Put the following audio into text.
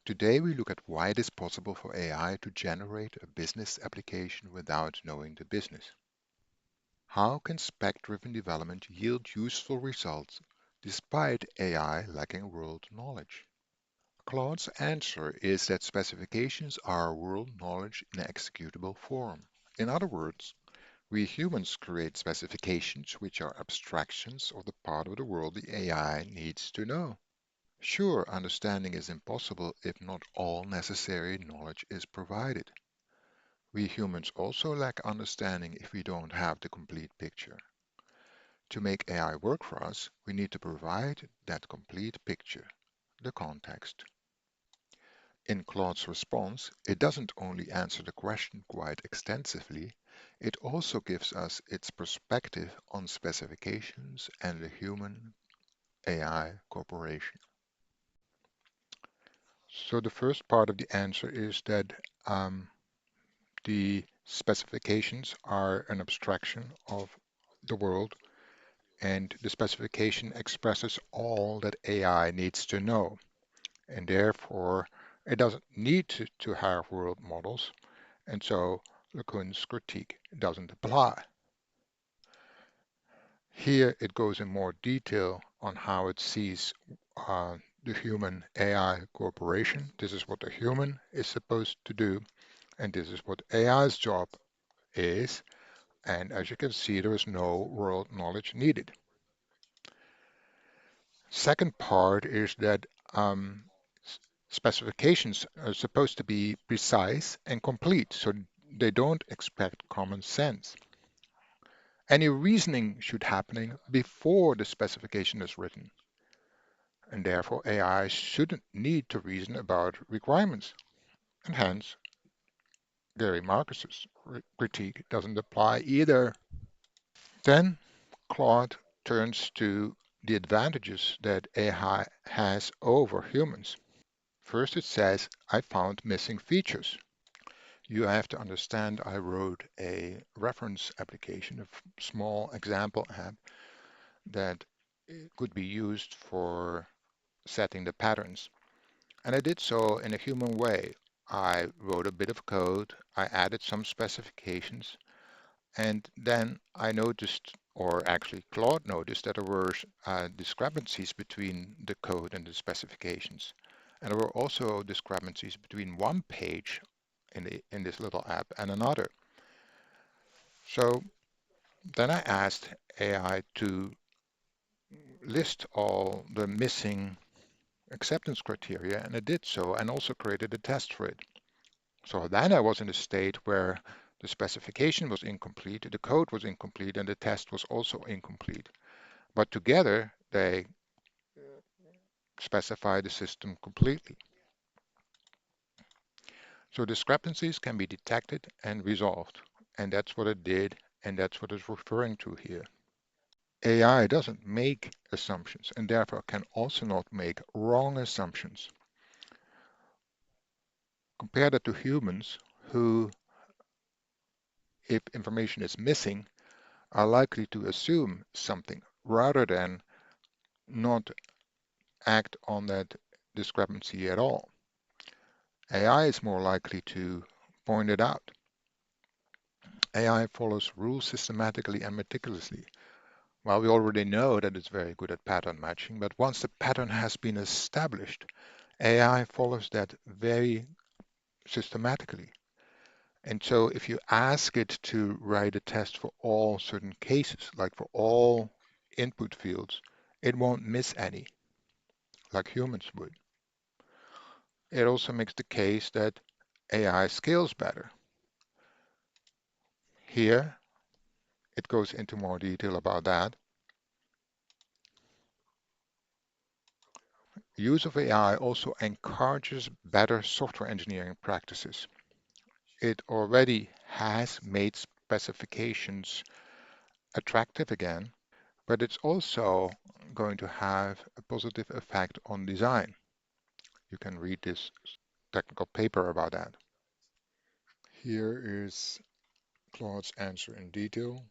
Today we look at why it is possible for AI to generate a business application without knowing the business. How can spec-driven development yield useful results despite AI lacking world knowledge? Claude's answer is that specifications are world knowledge in executable form. In other words, we humans create specifications which are abstractions of the part of the world the AI needs to know. Sure, understanding is impossible if not all necessary knowledge is provided. We humans also lack understanding if we don't have the complete picture. To make AI work for us, we need to provide that complete picture, the context. In Claude's response, it doesn't only answer the question quite extensively, it also gives us its perspective on specifications and the human AI cooperation. So the first part of the answer is that um, the specifications are an abstraction of the world, and the specification expresses all that AI needs to know, and therefore it doesn't need to have world models, and so LeCun's critique doesn't apply. Here it goes in more detail on how it sees the human AI cooperation. This is what the human is supposed to do, and this is what AI's job is. And as you can see, there is no world knowledge needed. Second part is that specifications are supposed to be precise and complete, so they don't expect common sense. Any reasoning should happen before the specification is written, and therefore AI shouldn't need to reason about requirements, and hence Gary Marcus's critique doesn't apply either. Then Claude turns to the advantages that AI has over humans. First, it says, I found missing features. You have to understand I wrote a reference application, a small example app that could be used for setting the patterns. And I did so in a human way. I wrote a bit of code, I added some specifications, and then I noticed, or actually Claude noticed, that there were discrepancies between the code and the specifications. And there were also discrepancies between one page in this little app and another. So then I asked AI to list all the missing acceptance criteria, and it did so, and also created a test for it. So then I was in a state where the specification was incomplete, the code was incomplete, and the test was also incomplete. But together, they specify the system completely. So discrepancies can be detected and resolved. And that's what it did, and that's what it's referring to here. AI doesn't make assumptions, and therefore can also not make wrong assumptions. Compare that to humans who, if information is missing, are likely to assume something rather than not act on that discrepancy at all. AI is more likely to point it out. AI follows rules systematically and meticulously. Well, we already know that it's very good at pattern matching, but once the pattern has been established, AI follows that very systematically. And so if you ask it to write a test for all certain cases, like for all input fields, it won't miss any, like humans would. It also makes the case that AI scales better. Here, it goes into more detail about that. Use of AI also encourages better software engineering practices. It already has made specifications attractive again, but it's also going to have a positive effect on design. You can read this technical paper about that. Here is Claude's answer in detail.